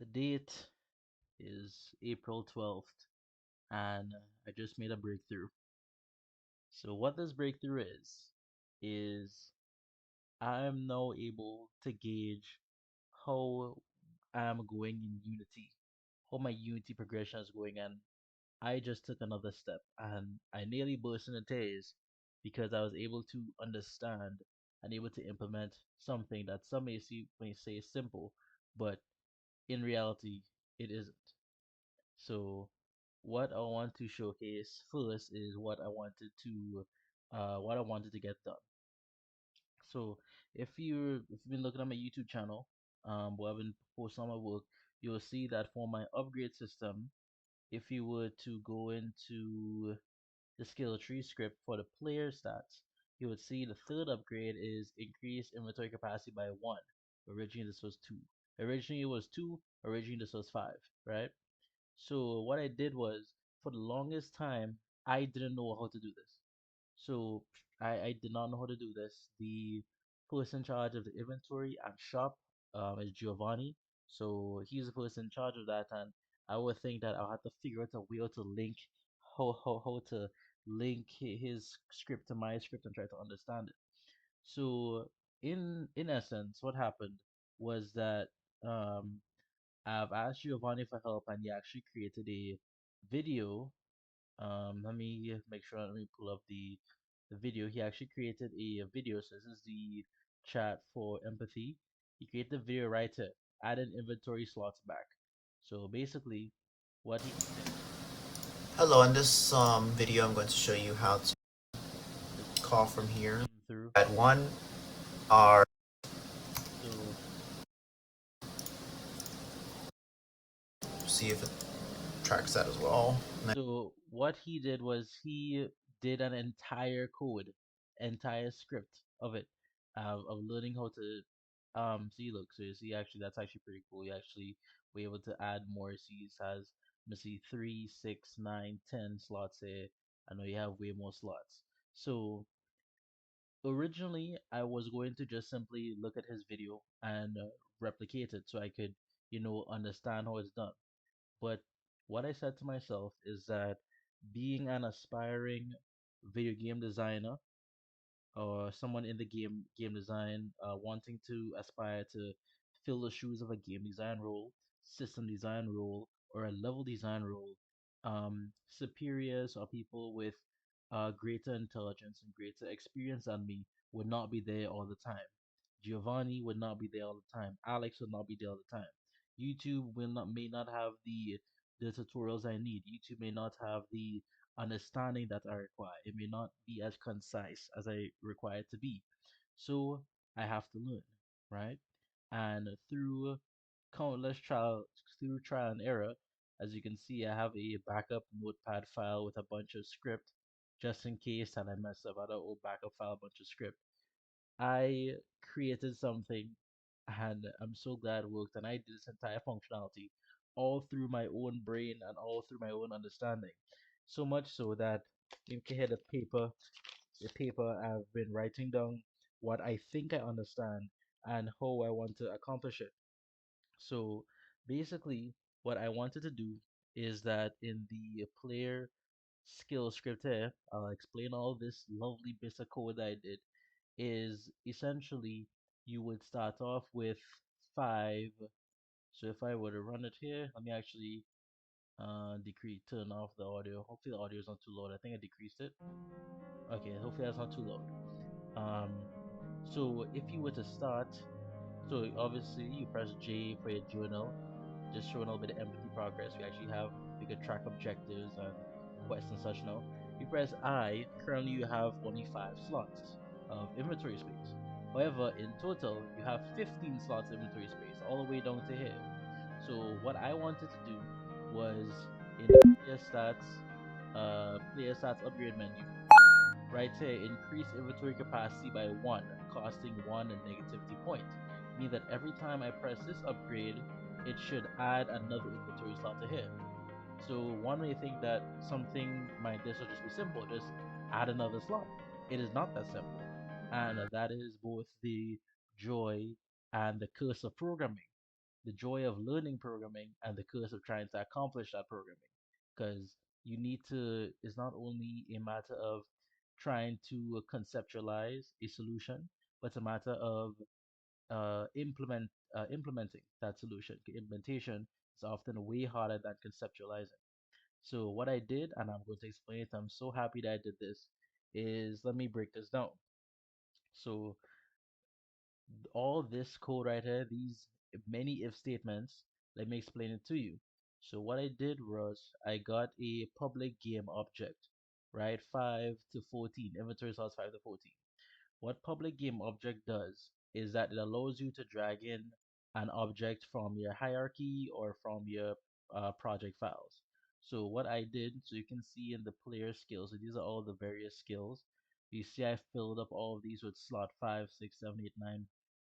The date is April 12th, and I just made a breakthrough. So, what this breakthrough is I'm now able to gauge how I'm going in Unity, how my Unity progression is going, and I just took another step and I nearly burst into tears because I was able to understand and able to implement something that some may say is simple, but in reality, it isn't. So, what I want to showcase first is what I wanted to get done. So, if you've been looking at my YouTube channel, where I've been posting on my work, you'll see that for my upgrade system, if you were to go into the skill tree script for the player stats, you would see the third upgrade is increase inventory capacity by one. Originally this was two. Originally it was two. Originally this was five, right? So what I did was, for the longest time, I didn't know how to do this. So I did not know how to do this. The person in charge of the inventory and shop is Giovanni. So he's the person in charge of that, and I would think that I'll have to figure out a way to link how to link his script to my script and try to understand it. So in essence, what happened was that um I've asked Giovanni for help, and he actually created a video. Let me make sure. Let me pull up the video. He actually created a video. So this is the chat for empathy. He created the video right here. Added inventory slots back. So basically, what he did Hello, in this video I'm going to show you how to just call from here. zoom through. Add one, our So see if it tracks that as well. So what he did was he did an entire code, entire script of it, of learning how to see. Look, so you see, actually that's actually pretty cool. You actually were able to add more. See, it has, let me see, 3, 6, 9, 10 slots here. I know you have way more slots. So originally I was going to just simply look at his video and replicate it so I could, understand how it's done. But what I said to myself is that being an aspiring video game designer or someone in the game design, wanting to aspire to fill the shoes of a game design role, system design role, or a level design role, superiors or people with greater intelligence and greater experience than me would not be there all the time. Giovanni would not be there all the time. Alex would not be there all the time. YouTube will not may not have the tutorials I need. YouTube may not have the understanding that I require. It may not be as concise as I require it to be. So I have to learn, right? And countless trial through trial and error, as you can see, I have a backup notepad file with a bunch of script just in case that I mess up. I have an old backup file, a bunch of script. I created something and I'm so glad it worked. And I did this entire functionality all through my own brain and all through my own understanding. So much so that you can hear the paper I've been writing down what I think I understand and how I want to accomplish it. So basically, what I wanted to do is that in the player skill script here, I'll explain all this lovely bits of code that I did is essentially you would start off with five. So if I were to run it here, let me actually decrease turn off the audio. Hopefully the audio is not too loud. I think I decreased it. Okay, hopefully that's not too loud. Um, so if you were to start, so obviously you press J for your journal, just showing a little bit of empathy progress. We could track objectives and quests and such now. You press I, currently you have only 5 slots of inventory space. However, in total, you have 15 slots of inventory space, all the way down to here. So what I wanted to do was in the player stats upgrade menu, right here, increase inventory capacity by one, costing one negativity point. Meaning that every time I press this upgrade, it should add another inventory slot to here. So one may think that something might this will just be simple, just add another slot. It is not that simple. And that is both the joy and the curse of programming. the joy of learning programming and the curse of trying to accomplish that programming. Because you need to, it's not only a matter of trying to conceptualize a solution, but it's a matter of implementing that solution. Implementation is often way harder than conceptualizing. So what I did, and I'm going to explain it, I'm so happy that I did this, is let me break this down. So all this code right here, these many if statements, let me explain it to you. So what I did was I got a public game object, right? 5 to 14, inventory slots 5 to 14. What public game object does is that it allows you to drag in an object from your hierarchy or from your project files. So what I did, so you can see in the player skills, so these are all the various skills. You see I filled up all of these with slot 5, 6, 7, 8, 9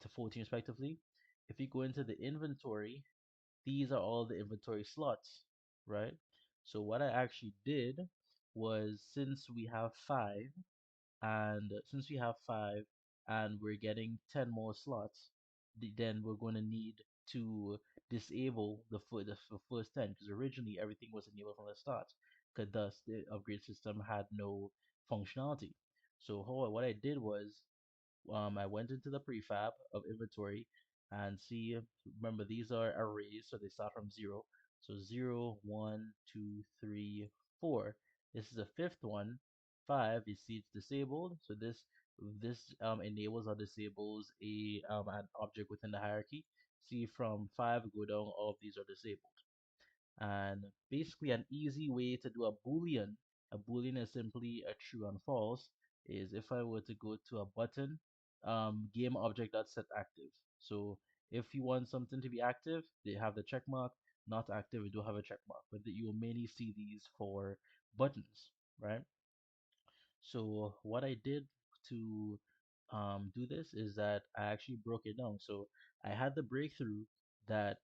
to 14 respectively. If you go into the inventory, these are all the inventory slots, right? So what I actually did was since we have five and we're getting 10 more slots, then we're going to need to disable the first 10 because originally everything was enabled from the start, because thus the upgrade system had no functionality. So what I did was I went into the prefab of inventory and see, remember these are arrays, so they start from zero. So zero, one, two, three, four. This is the fifth one. Five, you see it's disabled. So this enables or disables an object within the hierarchy. See from five go down, all of these are disabled. And basically, an easy way to do a boolean is simply a true and false. Is if I were to go to a button, game object dot set active. So if you want something to be active, they have the check mark. Not active, we do have a check mark. But you will mainly see these for buttons, right? So what I did to do this is that I actually broke it down. So I had the breakthrough that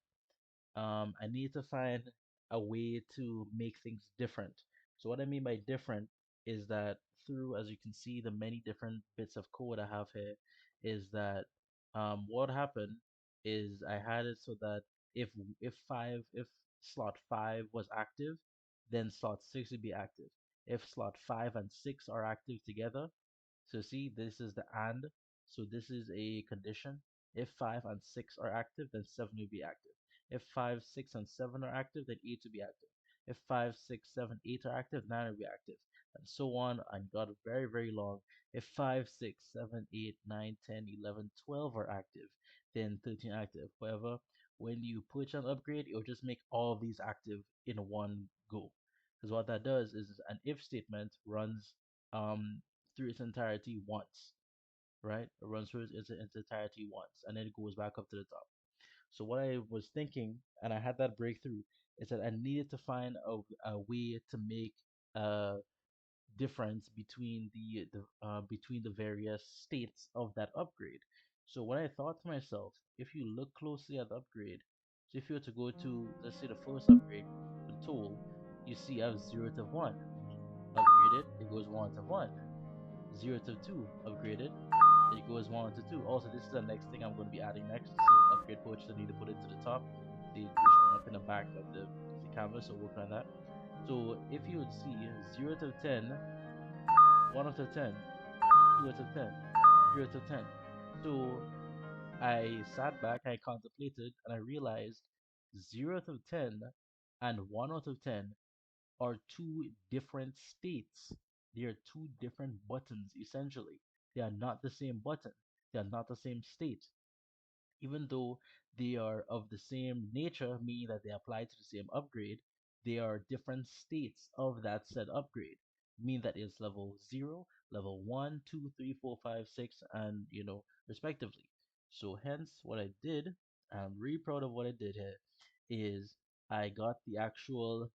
I need to find a way to make things different. So what I mean by different is that through, as you can see, the many different bits of code I have here, is that what happened is I had it so that if if slot five was active, then slot six would be active. If slot five and six are active together, so see, this is the and. So this is a condition. If 5 and 6 are active, then 7 will be active. If 5, 6, and 7 are active, then 8 will be active. If 5, 6, 7, 8 are active, 9 will be active. And so on, and got very, very long. If 5, 6, 7, 8, 9, 10, 11, 12 are active, then 13 active. However, when you push an upgrade, it will just make all of these active in one go. Because what that does is an if statement runs through its entirety once, right? It runs through its entirety once, and then it goes back up to the top. So what I was thinking, and I had that breakthrough, is that I needed to find a way to make a difference between the various states of that upgrade. So what I thought to myself, if you look closely at the upgrade, so if you were to go to, let's say, the first upgrade control, you see I have 0 to 1 upgraded, it goes 1 to 1. 0 to 2 upgraded, it goes 1 to 2. Also, this is the next thing I'm going to be adding next. This is an upgrade purchase I need to put it to the top. See, it's showing up in the back of the canvas, so work on that. So if you would see 0 to 10, 1 out of 10, 2 out of 10, 3 out of 10. So I sat back, I contemplated, and I realized 0 out of 10 and 1 out of 10 are two different states. They are two different buttons, essentially. They are not the same button. They are not the same state. Even though they are of the same nature, meaning that they apply to the same upgrade, they are different states of that said upgrade. Meaning that it's level 0, level 1, 2, 3, 4, 5, 6, and respectively. So hence what I did, I'm really proud of what I did here, is I got the actual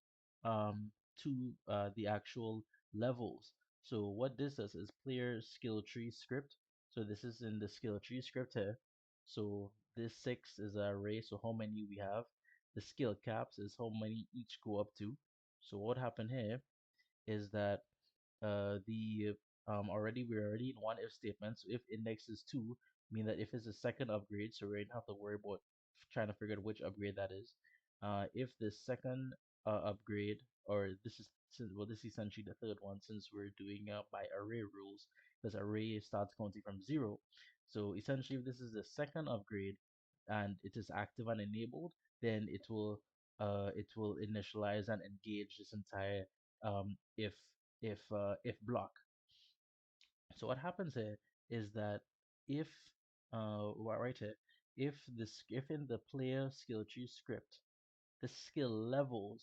levels. So what this does is player skill tree script. So this is in the skill tree script here. So this six is an array, so how many we have. The skill caps is how many each go up to. So what happened here is that the we're already in one if statement. So if index is two, mean that if it's a second upgrade, so we don't have to worry about trying to figure out which upgrade that is. If the second upgrade, or this is well, this is essentially the third one since we're doing by array rules, because array starts counting from zero. So essentially, if this is the second upgrade and it is active and enabled, then it will initialize and engage this entire if block. So what happens here is that if right here, if in the player skill tree script, the skill levels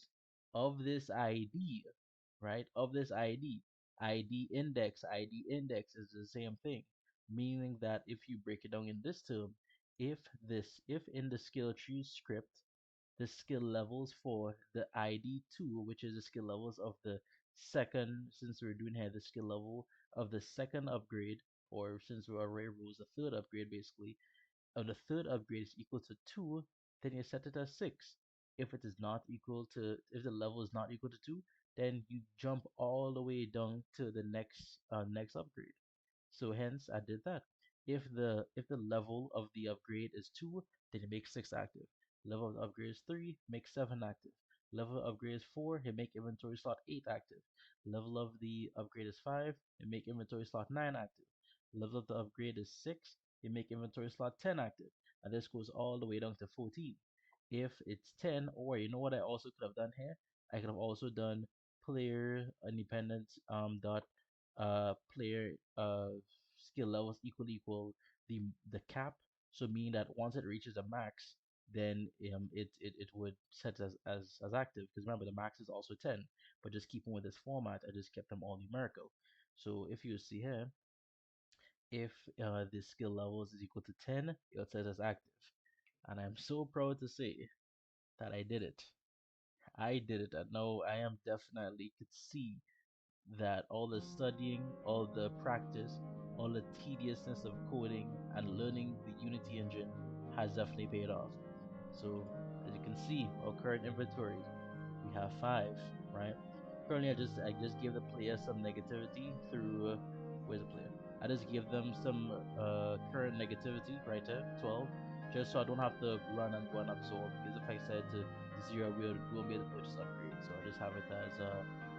of this ID, right? Of this ID index is the same thing. Meaning that if you break it down in this term, if in the skill tree script the skill levels for the ID2, which is the skill levels of the second, since we're doing here the skill level of the second upgrade, or since we're array rules, the third upgrade basically, of the third upgrade is equal to 2, then you set it as 6. If it is not equal to, if the level is not equal to 2, then you jump all the way down to the next upgrade. So hence I did that. If the level of the upgrade is 2, then it makes 6 active. Level of the upgrade is 3, make 7 active. Level of upgrade is 4, it make inventory slot 8 active. Level of the upgrade is 5, it make inventory slot 9 active. Level of the upgrade is 6, it make inventory slot 10 active. And this goes all the way down to 14. If it's 10, or you know what I also could have done here? I could have also done player independent dot player skill levels equal the cap. So meaning that once it reaches a max, then it would set as active, because remember the max is also 10. But just keeping with this format, I just kept them all numerical. So if you see here, if the skill levels is equal to 10, it says as active. And I'm so proud to say that I did it. I did it. I know I am definitely could see that all the studying, all the practice, all the tediousness of coding and learning the Unity engine has definitely paid off. So as you can see, our current inventory, we have 5, right? Currently, I just give the player some negativity through where's the player? I just give them some current negativity right there, 12, just so I don't have to run and go and absorb. Because if I said to 0, we won't be able to purchase upgrade. So I just have it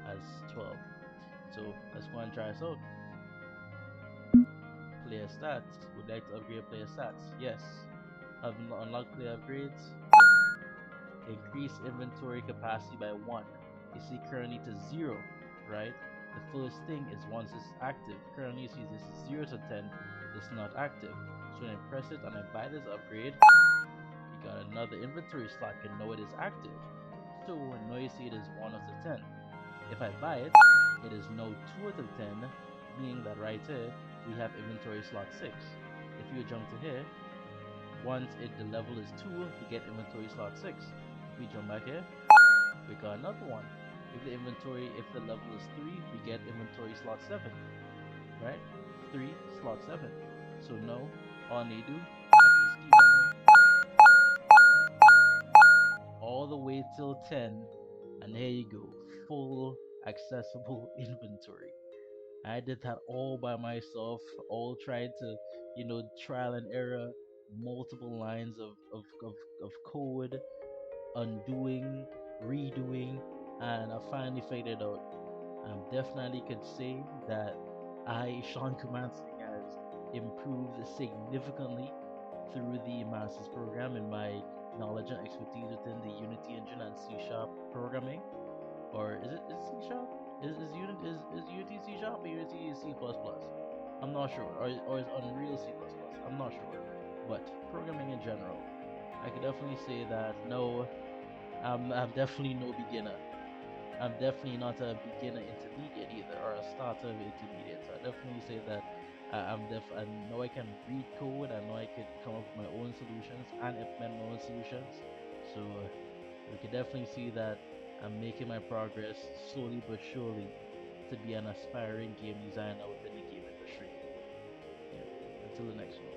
as 12. So let's go and try this out. Player stats. Would like to upgrade player stats? Yes. Have unlocked player upgrades? Yes. Increase inventory capacity by 1. You see currently to 0, right? The first thing is once it's active. Currently you see this is 0 to 10. It's not active. So when I press it and I buy this upgrade, we got another inventory slot and know it is active. So now you see it is 1 out of 10. If I buy it, it is now 2 out of 10, meaning that right here, we have inventory slot 6. If you jump to here, once the level is 2, we get inventory slot 6. If we jump back here, we got another one. If the level is 3, we get inventory slot 7, right? 3 slot 7. So now, all I need to do, I can just keep going all the way till 10, and here you go, full accessible inventory. I did that all by myself, all trying to, trial and error, multiple lines of code, undoing, redoing, and I finally figured it out. Definitely could say that Sean Coomansingh, has improved significantly through the master's program in my knowledge and expertise within the Unity engine and C Sharp programming. Or is it C Sharp? Is Unity C Sharp or Unity is C plus plus? I'm not sure. Or is Unreal C plus plus? I'm not sure. But programming in general, I could definitely say that no, I'm definitely no beginner. I'm definitely not a beginner intermediate either, or a starter intermediate. So I definitely say that I know I can read code. I know I could come up with my own solutions and implement my own solutions. So we can definitely see that I'm making my progress slowly but surely to be an aspiring game designer within the game industry. Yeah. Until the next one.